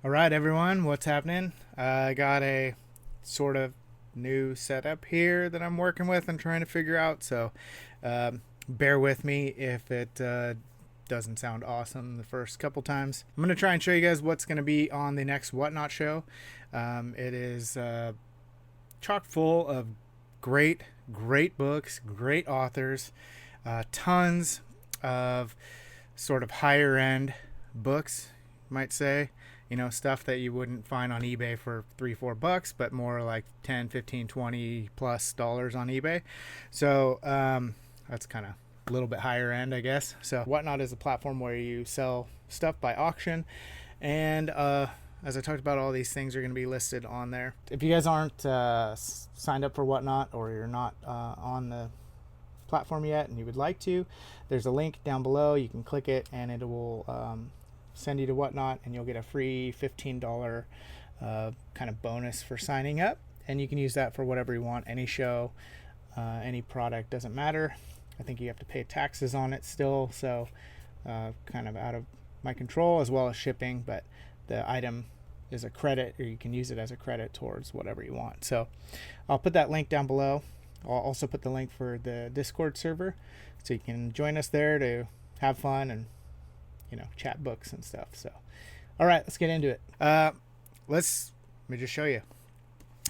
All right, everyone, what's happening? I got a sort of new setup here that I'm working with and trying to figure out. So bear with me if it doesn't sound awesome the first couple times. I'm going to try and show you guys what's going to be on the next Whatnot show. It is chock full of great books, great authors, tons of sort of higher end books, you might say. You know, stuff that you wouldn't find on eBay for $3-4, but more like 10, 15, 20 plus dollars on eBay. So that's kind of a little bit higher end, I guess. So Whatnot is a platform where you sell stuff by auction. And as I talked about, all these things are going to be listed on there. If you guys aren't signed up for Whatnot, or you're not on the platform yet and you would like to, there's a link down below. You can click it and it will send you to Whatnot, and you'll get a free $15 kind of bonus for signing up, and you can use that for whatever you want. Any show, any product, doesn't matter. I think you have to pay taxes on it still, so kind of out of my control, as well as shipping, but the item is a credit, or you can use it as a credit towards whatever you want. So I'll put that link down below. I'll also put the link for the Discord server, so you can join us there to have fun and, you know, chat books and stuff. So all right, let's get into it. Let me just show you.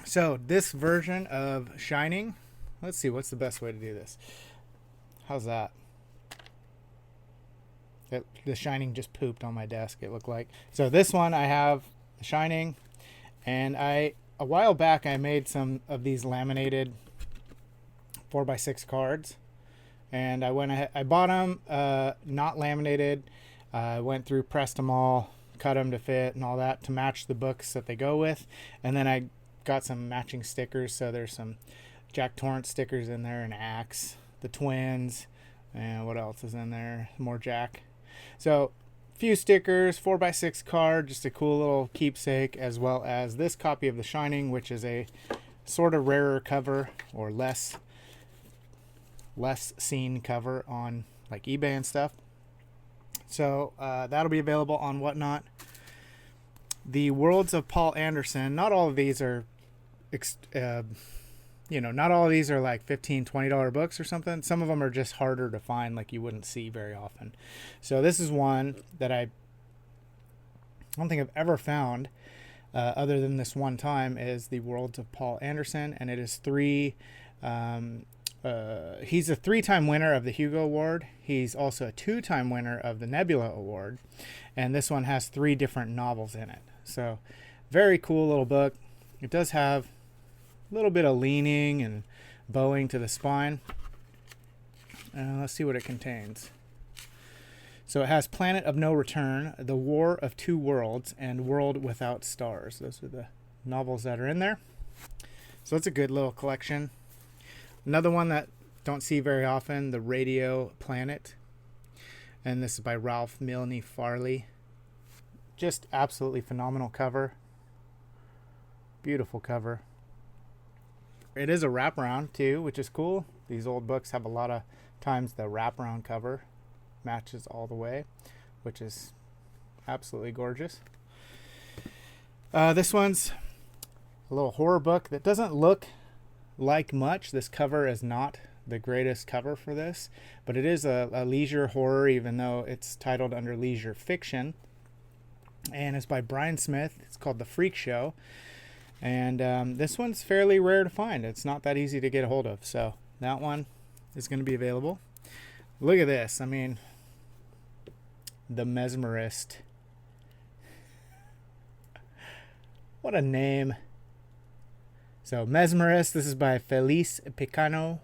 So this version of Shining, let's see what's the best way to do this. How's that? The Shining just pooped on my desk, it looked like. So this one, I have the Shining, and a while back I made some of these laminated 4x6 cards, and I went ahead, I bought them not laminated. I went through, pressed them all, cut them to fit and all that to match the books that they go with. And then I got some matching stickers. So there's some Jack Torrance stickers in there, an Axe, the twins, and what else is in there? More Jack. So a few stickers, 4x6 card, just a cool little keepsake, as well as this copy of The Shining, which is a sort of rarer cover, or less seen cover on like eBay and stuff. So that'll be available on Whatnot. The Worlds of Paul Anderson, not all of these are not all of these are like $15-20 books or something. Some of them are just harder to find, like you wouldn't see very often. So this is one that I don't think I've ever found other than this one time, is the Worlds of Paul Anderson, and it is three. He's a 3-time winner of the Hugo Award. He's also a 2-time winner of the Nebula Award. And this one has 3 different novels in it. So very cool little book. It does have a little bit of leaning and bowing to the spine. Let's see what it contains. So it has Planet of No Return, The War of Two Worlds, and World Without Stars. Those are the novels that are in there. So it's a good little collection. Another one that don't see very often, The Radio Planet. And this is by Ralph Milne Farley. Just absolutely phenomenal cover. Beautiful cover. It is a wraparound too, which is cool. These old books have a lot of times the wraparound cover matches all the way, which is absolutely gorgeous. This one's a little horror book that doesn't look like much. This cover is not the greatest cover for this, but it is a leisure horror, even though it's titled under leisure fiction, and it's by Brian Smith. It's called The Freak Show, and this one's fairly rare to find. It's not that easy to get a hold of, so that one is going to be available. Look at this. I mean, The Mesmerist. What a name. So Mesmerist, this is by Felice Picano.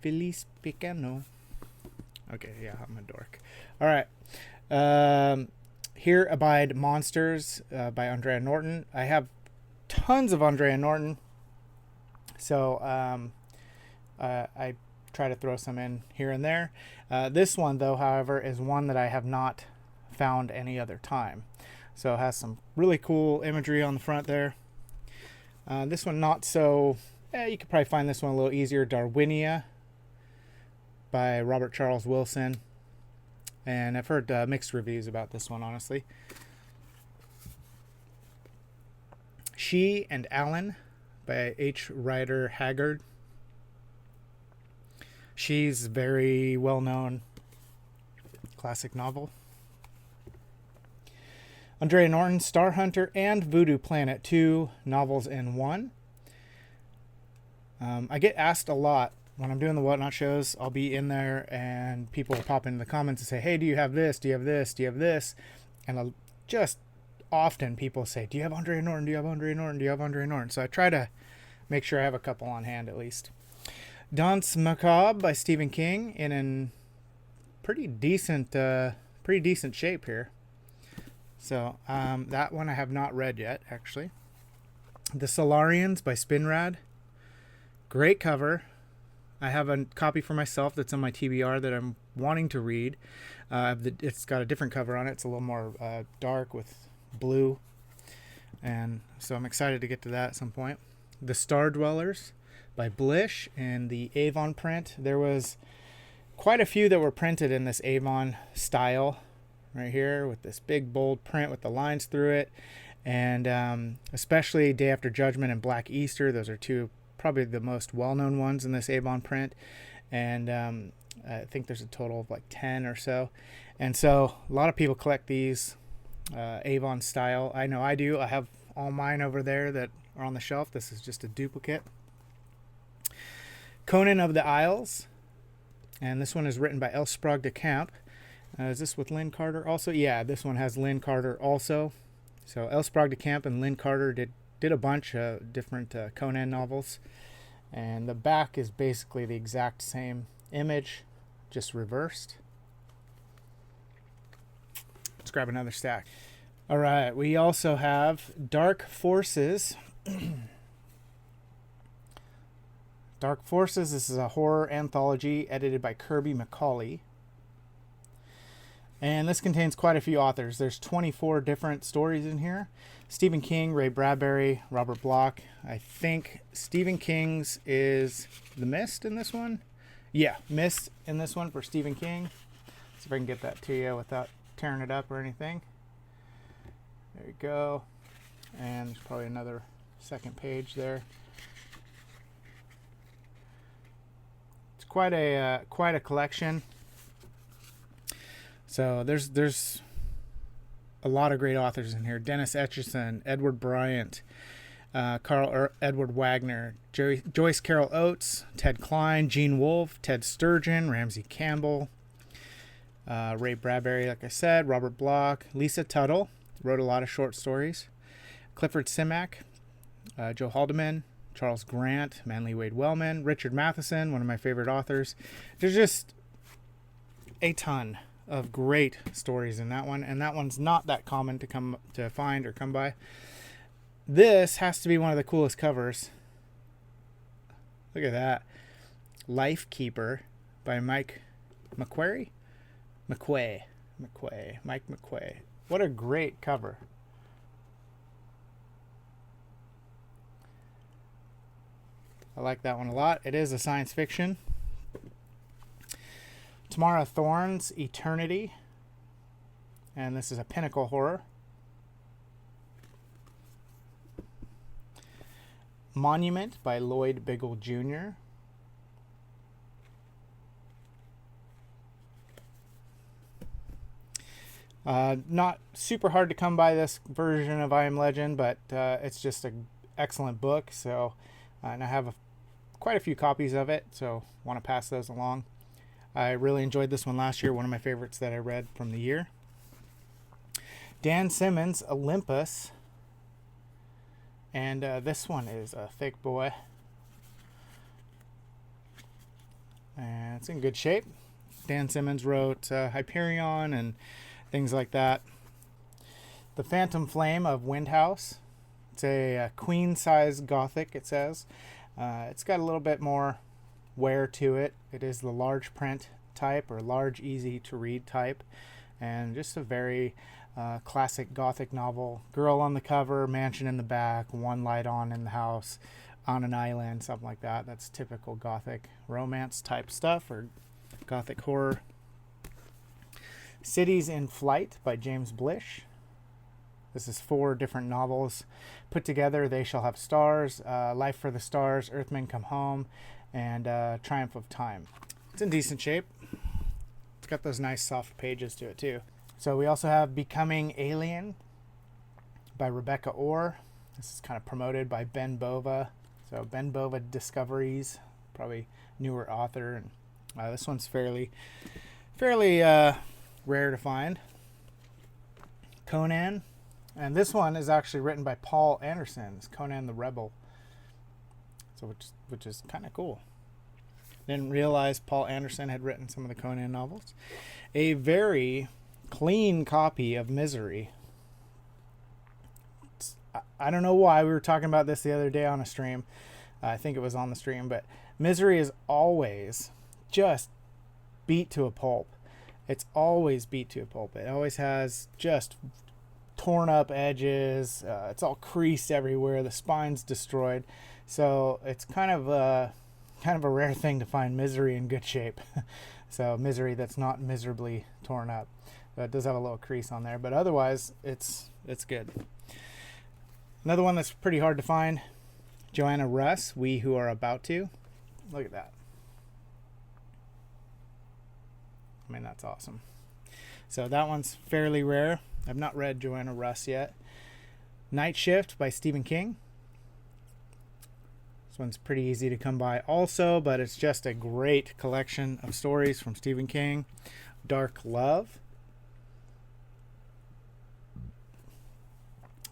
Felice Picano. Okay, yeah, I'm a dork. All right. Here Abide Monsters by Andrea Norton. I have tons of Andrea Norton. So I try to throw some in here and there. This one, though, however, is one that I have not found any other time. So it has some really cool imagery on the front there. This one not so, you could probably find this one a little easier. Darwinia by Robert Charles Wilson. And I've heard mixed reviews about this one, honestly. She and Alan by H. Rider Haggard. She's very well-known classic novel. Andrea Norton, Star Hunter and Voodoo Planet, 2 novels in one. I get asked a lot when I'm doing the Whatnot shows. I'll be in there and people will pop into the comments and say, hey, do you have this? Do you have this? Do you have this? And I'll just often people say, do you have Andrea Norton? Do you have Andrea Norton? Do you have Andrea Norton? So I try to make sure I have a couple on hand at least. Danse Macabre by Stephen King in a pretty decent shape here. So that one I have not read yet, actually. The Solarians by Spinrad. Great cover. I have a copy for myself that's on my TBR that I'm wanting to read. It's got a different cover on it. It's a little more dark with blue. And so I'm excited to get to that at some point. The Star Dwellers by Blish in the Avon print. There was quite a few that were printed in this Avon style right here with this big bold print with the lines through it. And especially Day After Judgment and Black Easter. Those are two probably the most well-known ones in this Avon print. And I think there's a total of like 10 or so. And so a lot of people collect these Avon style. I know I do. I have all mine over there that are on the shelf. This is just a duplicate. Conan of the Isles. And this one is written by L. Sprague de Camp. Is this with Lynn Carter also? Yeah, this one has Lynn Carter also. So L. Sprague de Camp and Lynn Carter did a bunch of different Conan novels. And the back is basically the exact same image, just reversed. Let's grab another stack. All right, we also have Dark Forces. Dark Forces, this is a horror anthology edited by Kirby McCauley. And this contains quite a few authors. There's 24 different stories in here. Stephen King, Ray Bradbury, Robert Bloch. I think Stephen King's is The Mist in this one. Yeah, Mist in this one for Stephen King. See if I can get that to you without tearing it up or anything. There you go. And there's probably another second page there. It's quite a collection. So there's a lot of great authors in here. Dennis Etchison, Edward Bryant, Edward Wagner, Joyce Carol Oates, Ted Klein, Gene Wolfe, Ted Sturgeon, Ramsey Campbell, Ray Bradbury, like I said, Robert Bloch, Lisa Tuttle, wrote a lot of short stories, Clifford Simak, Joe Haldeman, Charles Grant, Manly Wade Wellman, Richard Matheson, one of my favorite authors. There's just a ton of great stories in that one, and that one's not that common to find or come by. This has to be one of the coolest covers. Look at that. Life Keeper by Mike McQuay. Mike McQuay. What a great cover. I like that one a lot. It is a science fiction. Tamara Thorne's Eternity. And this is a pinnacle horror. Monument by Lloyd Biggle Jr. Not super hard to come by this version of I Am Legend, but it's just an excellent book. So, and I have quite a few copies of it, so want to pass those along. I really enjoyed this one last year, one of my favorites that I read from the year. Dan Simmons, Olympus. And this one is a thick boy. And it's in good shape. Dan Simmons wrote Hyperion and things like that. The Phantom Flame of Windhouse. It's a queen-size gothic, it says. It's got a little bit more wear to it. It is the large print type, or large, easy-to-read type. And just a very classic gothic novel. Girl on the cover, mansion in the back, one light on in the house, on an island, something like that. That's typical gothic romance type stuff, or gothic horror. Cities in Flight by James Blish. This is 4 different novels put together. They Shall Have Stars, Life for the Stars, Earthmen Come Home, and Triumph of Time. It's in decent shape. It's got those nice soft pages to it too. So we also have Becoming Alien by Rebecca Orr. This is kind of promoted by Ben Bova. So Ben Bova Discoveries, probably newer author, and this one's fairly rare to find. Conan, and this one is actually written by Paul Anderson. It's Conan the Rebel. So which is kind of cool. Didn't realize Paul Anderson had written some of the Conan novels. A very clean copy of Misery. I don't know why. We were talking about this the other day on a stream. I think it was on the stream, but Misery is always just beat to a pulp. It's always beat to a pulp. It always has just torn up edges. It's all creased everywhere. The spine's destroyed. So it's kind of a rare thing to find Misery in good shape. So Misery that's not miserably torn up. It does have a little crease on there, but otherwise it's good. Another one that's pretty hard to find, Joanna Russ, We Who Are About To. Look at that. I mean, that's awesome. So that one's fairly rare. I've not read Joanna Russ yet. Night Shift by Stephen King. This one's pretty easy to come by also, but it's just a great collection of stories from Stephen King. Dark Love.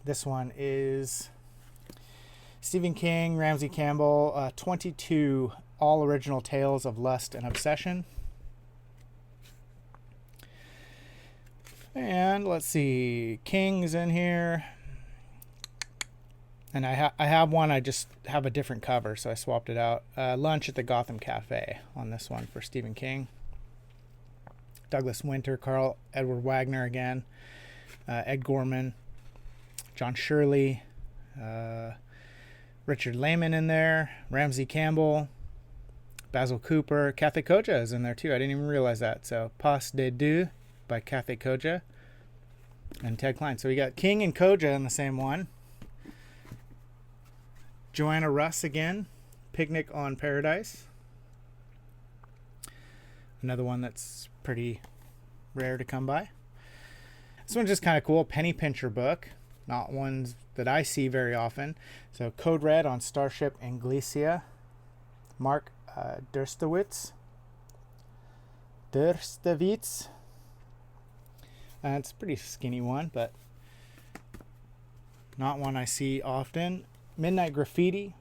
This one is Stephen King, Ramsey Campbell, 22 all original tales of lust and obsession. And let's see, King's in here. And I have one, I just have a different cover, so I swapped it out. Lunch at the Gotham Cafe on this one for Stephen King. Douglas Winter, Carl Edward Wagner again. Ed Gorman. John Shirley. Richard Lehman in there. Ramsey Campbell. Basil Cooper. Kathy Koja is in there too. I didn't even realize that. So Pas de Deux by Kathy Koja and Ted Klein. So we got King and Koja in the same one. Joanna Russ again, Picnic on Paradise. Another one that's pretty rare to come by. This one's just kind of cool. Penny Pincher book. Not ones that I see very often. So Code Red on Starship Anglesia. Mark Derstowitz. It's a pretty skinny one, but not one I see often. Midnight Graffiti,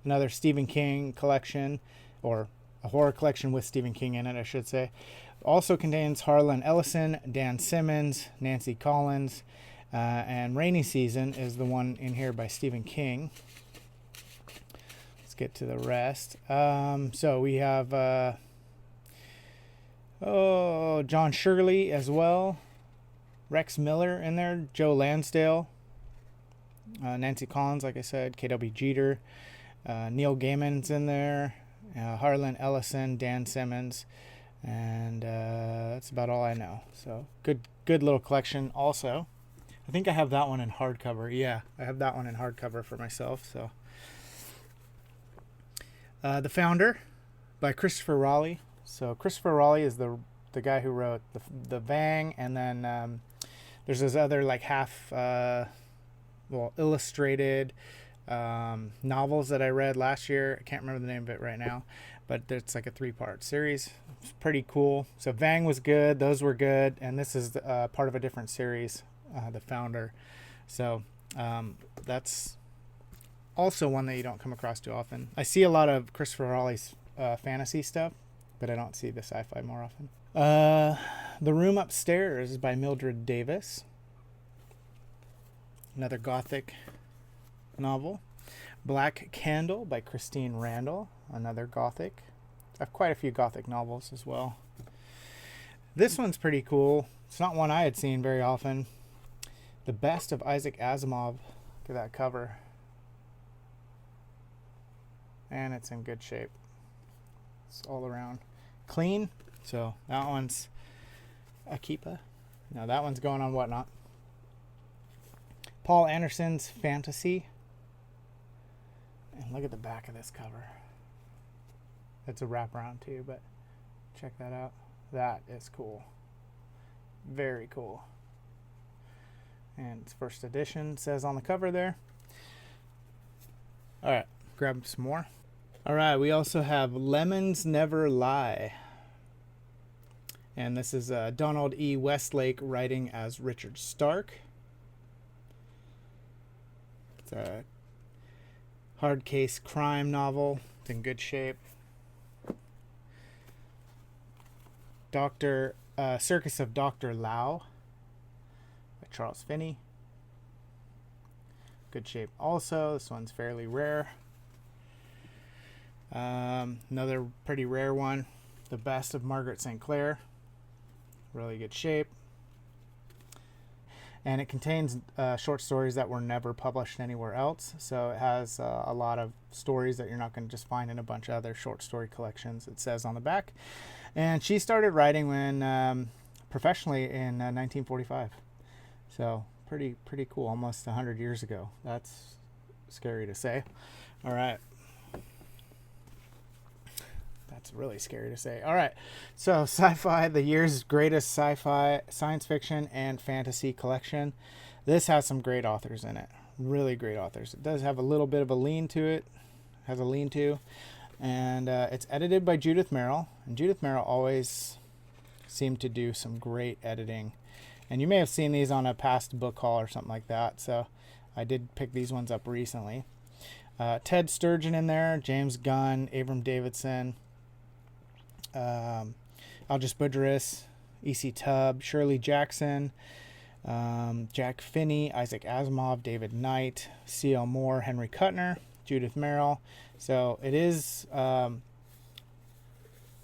another Stephen King collection, or a horror collection with Stephen King in it, I should say. Also contains Harlan Ellison, Dan Simmons, Nancy Collins, and Rainy Season is the one in here by Stephen King. Let's get to the rest. So we have John Shirley as well, Rex Miller in there, Joe Lansdale, Nancy Collins, like I said, K.W. Jeter, Neil Gaiman's in there, Harlan Ellison, Dan Simmons, and that's about all I know. So good little collection. Also, I think I have that one in hardcover. Yeah, I have that one in hardcover for myself. So The Founder by Christopher Raleigh. So Christopher Raleigh is the guy who wrote the Vang, and then there's this other like half illustrated novels that I read last year. I can't remember the name of it right now, but it's like a 3-part series. It's pretty cool. So Vang was good, those were good, and this is part of a different series, The Founder. So that's also one that you don't come across too often. I see a lot of Christopher Raleigh's fantasy stuff, but I don't see the sci-fi more often. The Room Upstairs by Mildred Davis. Another Gothic novel. Black Candle by Christine Randall. Another Gothic. I have quite a few Gothic novels as well. This one's pretty cool. It's not one I had seen very often. The Best of Isaac Asimov. Look at that cover. And it's in good shape. It's all around clean. So that one's Akipa. No, that one's going on Whatnot. Paul Anderson's Fantasy. And look at the back of this cover. It's a wraparound too, but check that out. That is cool. Very cool. And it's first edition, says on the cover there. All right, grab some more. All right, we also have Lemons Never Lie. And this is Donald E. Westlake writing as Richard Stark. It's a hard case crime novel. It's in good shape. Circus of Dr. Lau by Charles Finney. Good shape also. This one's fairly rare. Another pretty rare one. The Best of Margaret St. Clair. Really good shape. And it contains short stories that were never published anywhere else. So it has a lot of stories that you're not going to just find in a bunch of other short story collections, it says on the back. And she started writing when professionally in 1945. So pretty cool, almost 100 years ago. That's scary to say. All right. That's really scary to say. All right. So sci-fi, the year's greatest sci-fi, science fiction, and fantasy collection. This has some great authors in it. Really great authors. It does have a little bit of a lean to it. Has a lean to. And it's edited by Judith Merrill. And Judith Merrill always seemed to do some great editing. And you may have seen these on a past book haul or something like that. So I did pick these ones up recently. Ted Sturgeon in there. James Gunn. Abram Davidson. Aldous Budrys, E.C. Tubb, Shirley Jackson, Jack Finney, Isaac Asimov, David Knight, C.L. Moore, Henry Kuttner, Judith Merrill. So it is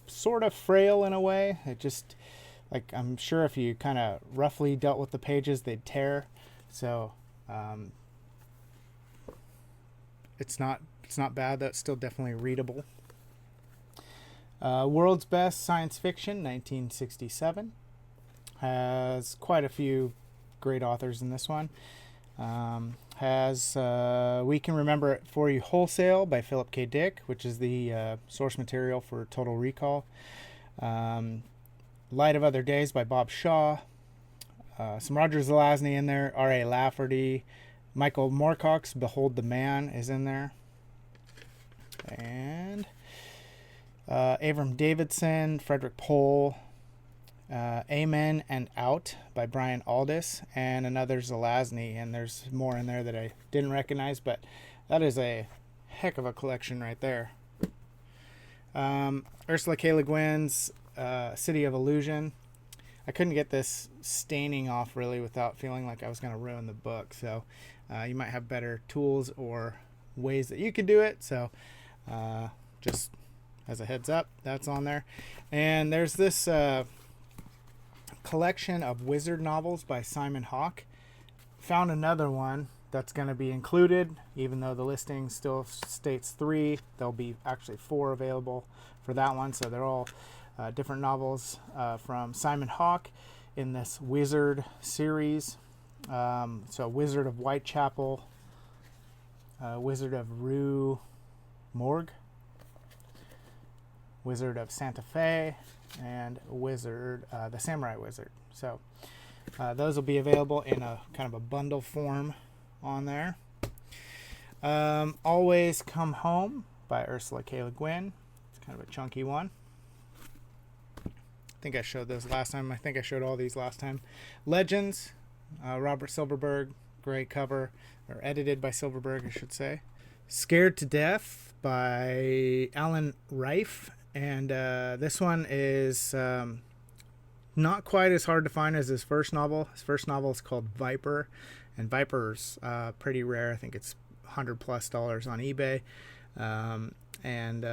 sort of frail in a way. It just, like, I'm sure if you kind of roughly dealt with the pages, they'd tear. So it's not bad. That's still definitely readable. World's Best Science Fiction, 1967. Has quite a few great authors in this one. Has We Can Remember It For You Wholesale by Philip K. Dick, which is the source material for Total Recall. Light of Other Days by Bob Shaw. Some Roger Zelazny in there. R.A. Lafferty. Michael Moorcock's Behold the Man is in there. And Abram Davidson, Frederick Pohl, Amen and Out by Brian Aldiss, and another Zelazny. And there's more in there that I didn't recognize, but that is a heck of a collection right there. Ursula K. Le Guin's City of Illusion. I couldn't get this staining off really without feeling like I was going to ruin the book. So you might have better tools or ways that you could do it. So just as a heads up, that's on there. And there's this collection of wizard novels by Simon Hawke. Found another one that's going to be included, even though the listing still states 3. There'll be actually 4 available for that one. So they're all different novels from Simon Hawke in this wizard series. So Wizard of Whitechapel, Wizard of Rue Morgue, Wizard of Santa Fe, and Wizard, the Samurai Wizard. So those will be available in a kind of a bundle form on there. Always Come Home by Ursula K. Le Guin. It's kind of a chunky one. I think I showed those last time. I think I showed all these last time. Legends, Robert Silverberg, great cover, or edited by Silverberg, I should say. Scared to Death by Alan Rife. And this one is not quite as hard to find as his first novel. His first novel is called Viper, and Viper's pretty rare. I think it's $100+ on eBay, and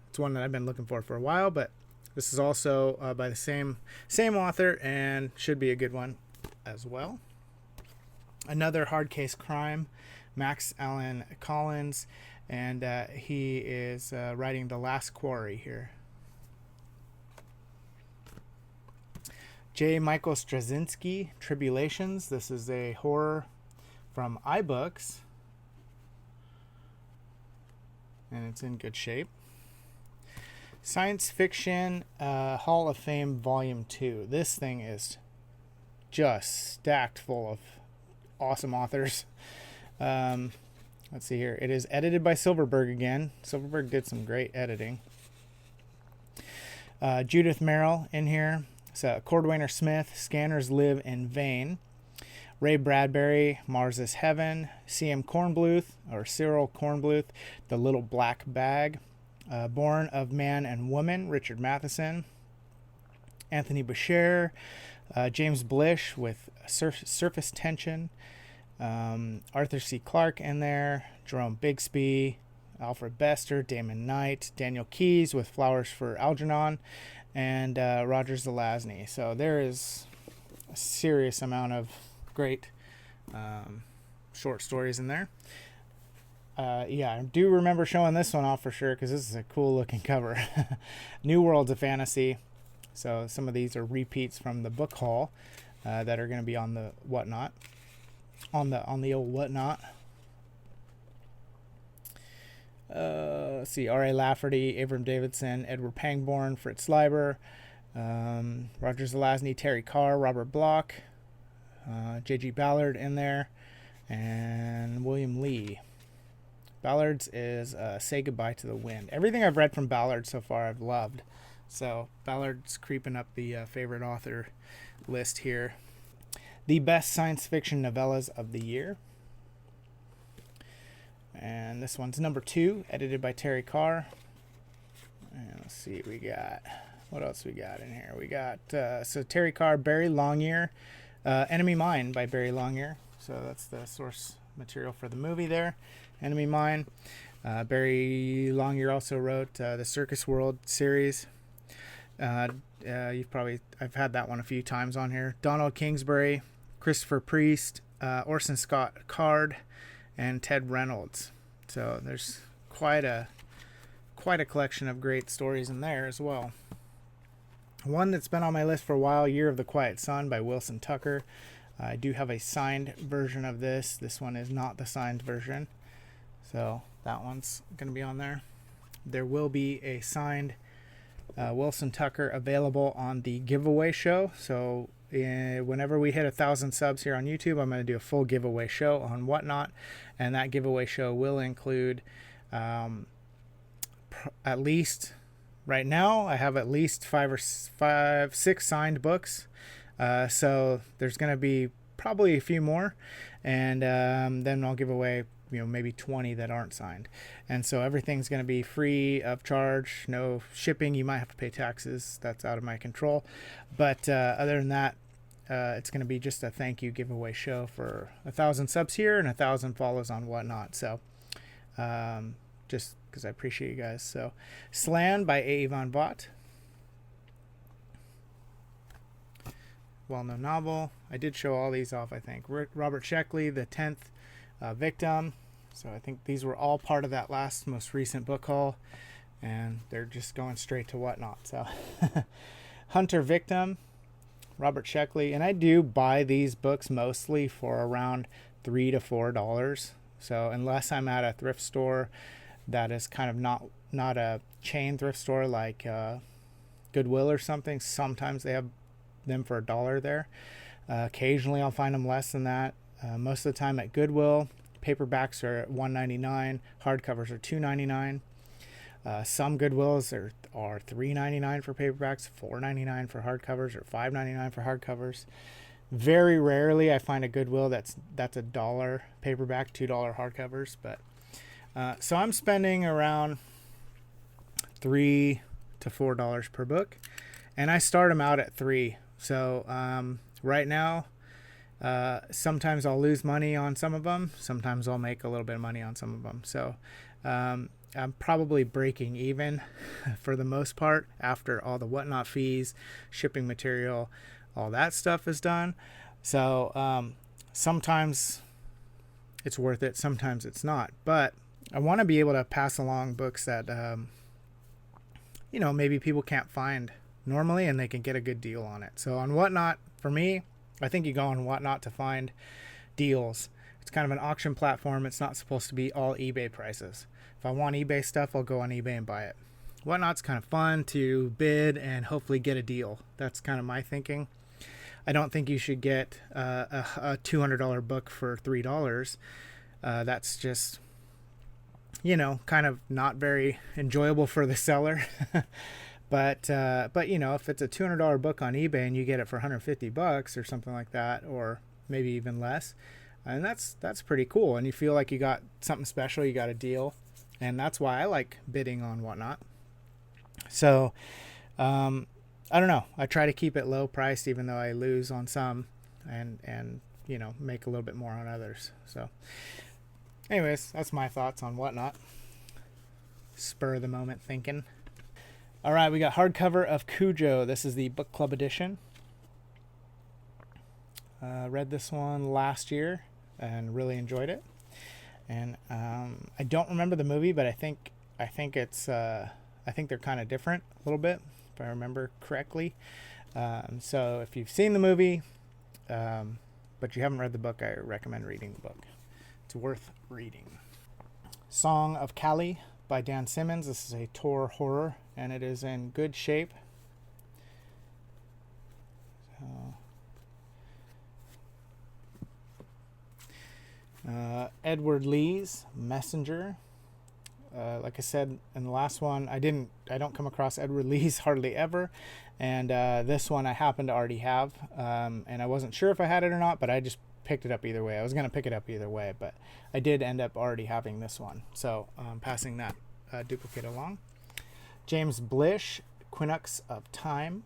it's one that I've been looking for a while. But this is also by the same author and should be a good one as well. Another hard case crime, Max Allan Collins. And he is writing The Last Quarry here. J. Michael Straczynski, Tribulations. This is a horror from iBooks, and it's in good shape. Science Fiction Hall of Fame Volume 2. This thing is just stacked full of awesome authors. Let's see here. It is edited by Silverberg again. Silverberg did some great editing. Judith Merrill in here. So Cordwainer Smith, Scanners Live in Vain. Ray Bradbury, Mars is Heaven. C.M. Kornbluth, or Cyril Kornbluth, The Little Black Bag. Born of Man and Woman, Richard Matheson. Anthony Boucher. James Blish with Surface Tension. Arthur C. Clarke in there. Jerome Bixby. Alfred Bester, Damon Knight, Daniel Keyes with Flowers for Algernon, and Roger Zelazny. So there is a serious amount of great short stories in there. I do remember showing this one off for sure because this is a cool looking cover. New Worlds of Fantasy. So some of these are repeats from the book haul that are going to be on the Whatnot, on the old Whatnot. Let's see, R.A. Lafferty, Abram Davidson, Edward Pangborn, Fritz Leiber, Roger Zelazny, Terry Carr, Robert Bloch, J.G. Ballard in there, and William Lee. Ballard's is Say Goodbye to the Wind. Everything I've read from Ballard so far I've loved. So Ballard's creeping up the favorite author list here. The best science fiction novellas of the year. And this one's number 2, edited by Terry Carr. And let's see, what else we got in here? We got, so Terry Carr, Barry Longyear, Enemy Mine by Barry Longyear. So that's the source material for the movie there, Enemy Mine. Barry Longyear also wrote the Circus World series. I've had that one a few times on here. Donald Kingsbury, Christopher Priest, Orson Scott Card, and Ted Reynolds. So there's quite a collection of great stories in there as well. One that's been on my list for a while, Year of the Quiet Sun by Wilson Tucker. I do have a signed version of this. This one is not the signed version. So that one's going to be on there. There will be a signed Wilson Tucker available on the giveaway show. So whenever we hit 1,000 subs here on YouTube, I'm going to do a full giveaway show on Whatnot, and that giveaway show will include at least, right now I have at least 6 signed books, so there's going to be probably a few more, and then I'll give away maybe 20 that aren't signed. And so everything's going to be free of charge, no shipping. You might have to pay taxes. That's out of my control. But other than that, it's going to be just a thank you giveaway show for 1,000 subs here and 1,000 follows on Whatnot. So just because I appreciate you guys. So Slan by A. Van Vogt. Well-known novel. I did show all these off, I think. Robert Sheckley, The 10th Victim. So I think these were all part of that most recent book haul, and they're just going straight to Whatnot. So Hunter Victim, Robert Sheckley, and I do buy these books mostly for around $3 to $4. So unless I'm at a thrift store that is kind of not a chain thrift store like Goodwill or something, sometimes they have them for $1 there. Occasionally I'll find them less than that. Most of the time at Goodwill, paperbacks are at $1.99, hardcovers are $2.99. Some Goodwills are $3.99 for paperbacks, $4.99 for hardcovers, or $5.99 for hardcovers. Very rarely I find a Goodwill that's $1 paperback, $2 hardcovers. But so I'm spending around $3 to $4 per book, and I start them out at $3. So right now, sometimes I'll lose money on some of them. Sometimes I'll make a little bit of money on some of them. So I'm probably breaking even for the most part after all the Whatnot fees, shipping material, all that stuff is done. So sometimes it's worth it, sometimes it's not. But I want to be able to pass along books that maybe people can't find normally, and they can get a good deal on it. So on Whatnot, for me, I think you go on Whatnot to find deals. It's kind of an auction platform. It's not supposed to be all eBay prices. If I want eBay stuff, I'll go on eBay and buy it. Whatnot's kind of fun to bid and hopefully get a deal. That's kind of my thinking. I don't think you should get a $200 book for $3. That's just, kind of not very enjoyable for the seller. But if it's a $200 book on eBay and you get it for $150 or something like that, or maybe even less, and that's pretty cool. And you feel like you got something special, you got a deal, and that's why I like bidding on Whatnot. So, I don't know. I try to keep it low priced, even though I lose on some, and make a little bit more on others. So, anyways, that's my thoughts on Whatnot. Spur of the moment thinking. All right, we got hardcover of Cujo. This is the book club edition. Read this one last year and really enjoyed it. And I don't remember the movie, but I think they're kind of different a little bit, if I remember correctly. So if you've seen the movie, but you haven't read the book, I recommend reading the book. It's worth reading. Song of Kali by Dan Simmons. This is a Tor horror, and it is in good shape. Edward Lee's Messenger. Like I said in the last one, I don't come across Edward Lee's hardly ever, and this one I happen to already have, and I wasn't sure if I had it or not, but I just picked it up either way. I was going to pick it up either way, but I did end up already having this one, so passing that duplicate along. James Blish, Quinux of Time,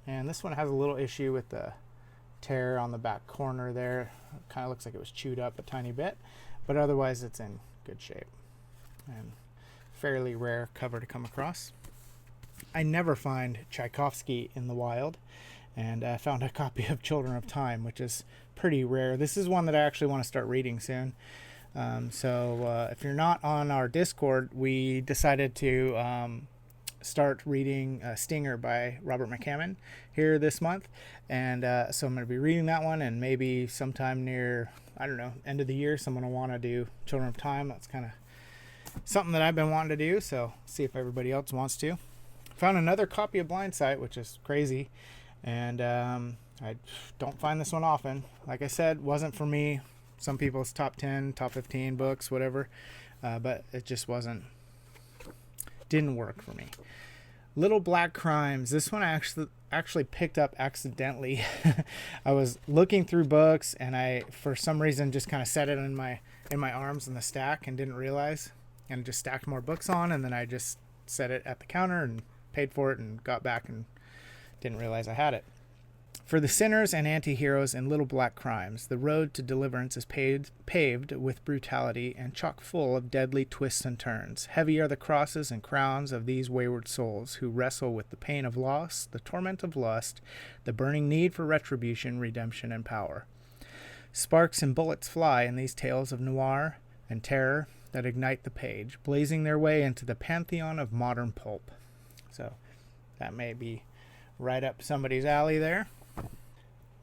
and this one has a little issue with the tear on the back corner there. It kind of looks like it was chewed up a tiny bit, but otherwise it's in good shape and fairly rare cover to come across. I never find Tchaikovsky in the wild, and I found a copy of Children of Time, which is pretty rare. This is one that I actually want to start reading soon. So if you're not on our Discord, we decided to start reading Stinger by Robert McCammon here this month, and so I'm going to be reading that one, and maybe sometime near, I don't know, end of the year, someone will want to do Children of Time. That's kind of something that I've been wanting to do, so see if everybody else wants to. Found another copy of Blindsight, which is crazy, and I don't find this one often. Like I said, wasn't for me. Some people's top 10, top 15 books, whatever, but it just didn't work for me. Little Black Crimes. This one I actually picked up accidentally. I was looking through books, and I, for some reason, just kind of set it in my arms in the stack and didn't realize, and just stacked more books on, and then I just set it at the counter and paid for it and got back and didn't realize I had it. For the sinners and anti-heroes in Little Black Crimes, the road to deliverance is paved with brutality and chock full of deadly twists and turns. Heavy are the crosses and crowns of these wayward souls who wrestle with the pain of loss, the torment of lust, the burning need for retribution, redemption, and power. Sparks and bullets fly in these tales of noir and terror that ignite the page, blazing their way into the pantheon of modern pulp. So that may be right up somebody's alley there.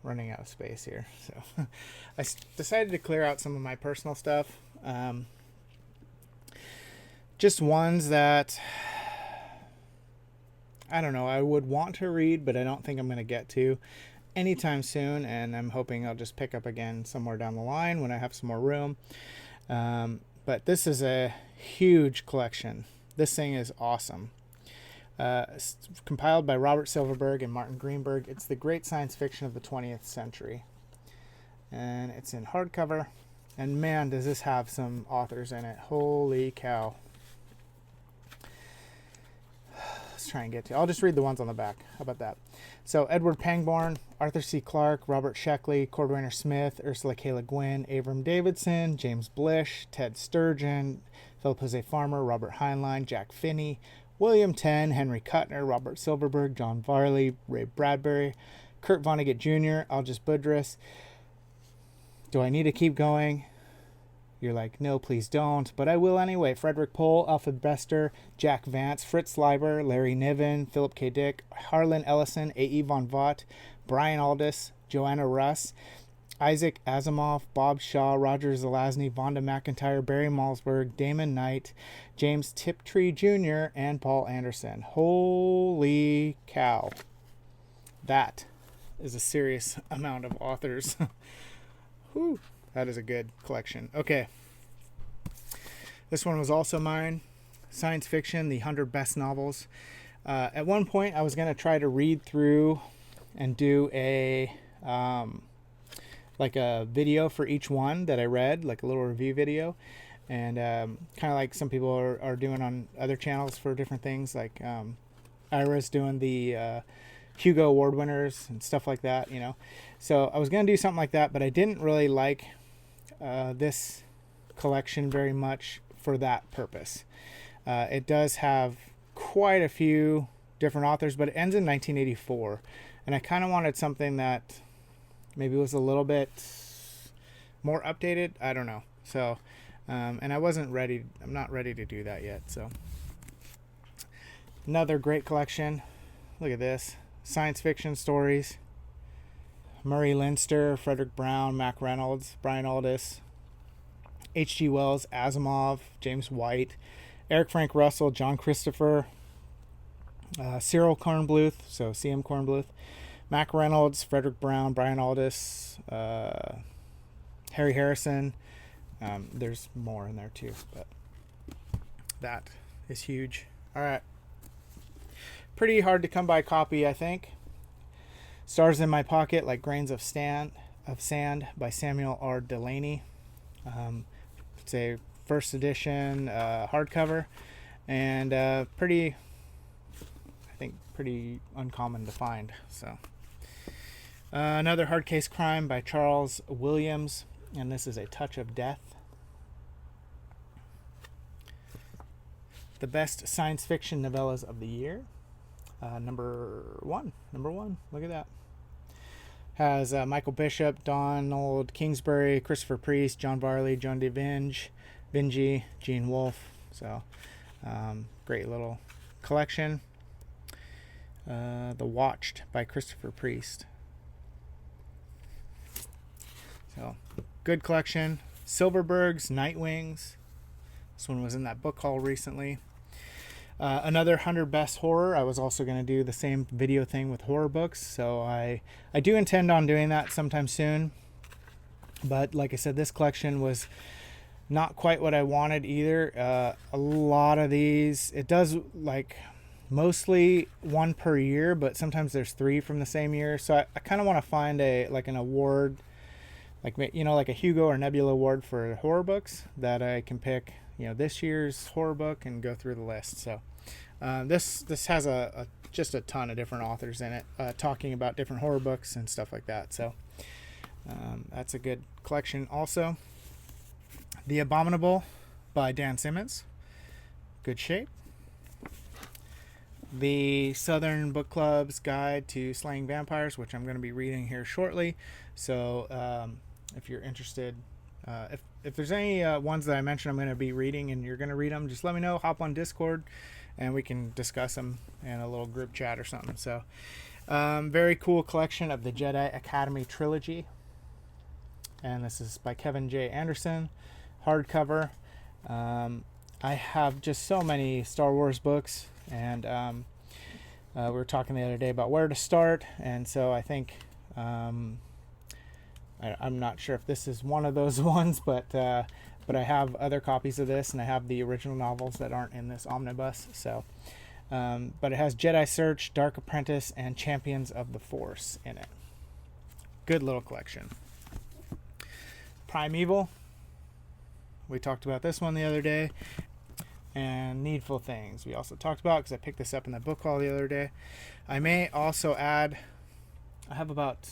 Running out of space here, so I decided to clear out some of my personal stuff, just ones that I don't know, I would want to read, but I don't think I'm going to get to anytime soon, and I'm hoping I'll just pick up again somewhere down the line when I have some more room. But this is a huge collection. This thing is awesome. Compiled by Robert Silverberg and Martin Greenberg. It's the great science fiction of the 20th century. And it's in hardcover. And man, does this have some authors in it. Holy cow. Let's try and get to. I'll just read the ones on the back. How about that? So Edward Pangborn, Arthur C. Clarke, Robert Sheckley, Cordwainer Smith, Ursula K. Le Guin, Avram Davidson, James Blish, Ted Sturgeon, Philip Jose Farmer, Robert Heinlein, Jack Finney, William Tenn, Henry Kuttner, Robert Silverberg, John Varley, Ray Bradbury, Kurt Vonnegut Jr., Algis Budrys. Do I need to keep going? You're like, no, please don't, but I will anyway. Frederick Pohl, Alfred Bester, Jack Vance, Fritz Leiber, Larry Niven, Philip K. Dick, Harlan Ellison, A.E. Von Vaught, Brian Aldiss, Joanna Russ, Isaac Asimov, Bob Shaw, Roger Zelazny, Vonda McIntyre, Barry Malzberg, Damon Knight, James Tiptree Jr., and Paul Anderson. Holy cow. That is a serious amount of authors. Whew, that is a good collection. Okay. This one was also mine. Science fiction, the 100 best novels. At one point, I was going to try to read through and do a like a video for each one that I read, like a little review video, and kind of like some people are doing on other channels for different things, like Ira's doing the Hugo Award winners and stuff like that, you know. So I was going to do something like that, but I didn't really like this collection very much for that purpose. It does have quite a few different authors, but it ends in 1984, and I kind of wanted something that maybe was a little bit more updated. I don't know. So, and I'm not ready to do that yet. So, another great collection. Look at this. Science fiction stories. Murray Leinster, Frederick Brown, Mac Reynolds, Brian Aldiss, H.G. Wells, Asimov, James White, Eric Frank Russell, John Christopher, Cyril Kornbluth, so C.M. Kornbluth, Mac Reynolds, Frederick Brown, Brian Aldiss, Harry Harrison. There's more in there too, but that is huge. All right. Pretty hard to come by copy, I think. Stars in My Pocket, Like Grains of Sand by Samuel R. Delaney. It's a first edition hardcover, and pretty uncommon to find. So another Hard Case Crime by Charles Williams, and this is A Touch of Death. The best science fiction novellas of the year. Number one. Look at that. Has Michael Bishop, Donald Kingsbury, Christopher Priest, John Varley, John Vinci, Gene Wolfe. So, great little collection. The Watched by Christopher Priest. So, good collection. Silverberg's Nightwings. This one was in that book haul recently. Another 100 best horror. I was also going to do the same video thing with horror books, so I do intend on doing that sometime soon. But like I said, this collection was not quite what I wanted either. A lot of these, it does like mostly one per year, but sometimes there's 3 from the same year. So I kind of want to find an award, like, you know, like a Hugo or Nebula award for horror books that I can pick, you know, this year's horror book and go through the list. So this has just a ton of different authors in it, talking about different horror books and stuff like that. So that's a good collection. Also, The Abominable by Dan Simmons. Good shape. The Southern Book Club's Guide to Slaying Vampires, which I'm going to be reading here shortly. So if you're interested, if there's any ones that I mentioned I'm going to be reading and you're going to read them, just let me know. Hop on Discord and we can discuss them in a little group chat or something. So very cool collection of the Jedi Academy trilogy. And this is by Kevin J. Anderson, hardcover. I have just so many Star Wars books, and we were talking the other day about where to start, and so I think I'm not sure if this is one of those ones, but I have other copies of this, and I have the original novels that aren't in this omnibus. So, but it has Jedi Search, Dark Apprentice, and Champions of the Force in it. Good little collection. Primeval. We talked about this one the other day. And Needful Things we also talked about, because I picked this up in the book haul the other day. I may also add, I have about,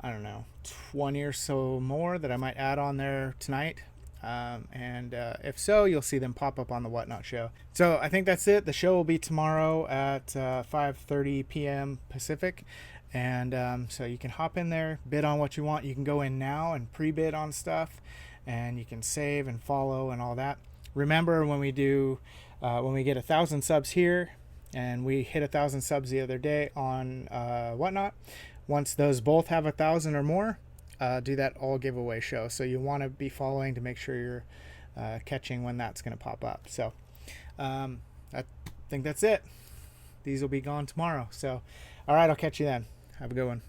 I don't know, 20 or so more that I might add on there tonight. And if so, you'll see them pop up on the Whatnot show. So I think that's it. The show will be tomorrow at 5:30 p.m. Pacific. And so you can hop in there, bid on what you want. You can go in now and pre-bid on stuff, and you can save and follow and all that. Remember, when we do, when we get 1,000 subs here, and we hit 1,000 subs the other day on Whatnot, once those both have 1,000 or more, do that all giveaway show. So you want to be following to make sure you're catching when that's going to pop up. So I think that's it. These will be gone tomorrow. So, all right, I'll catch you then. Have a good one.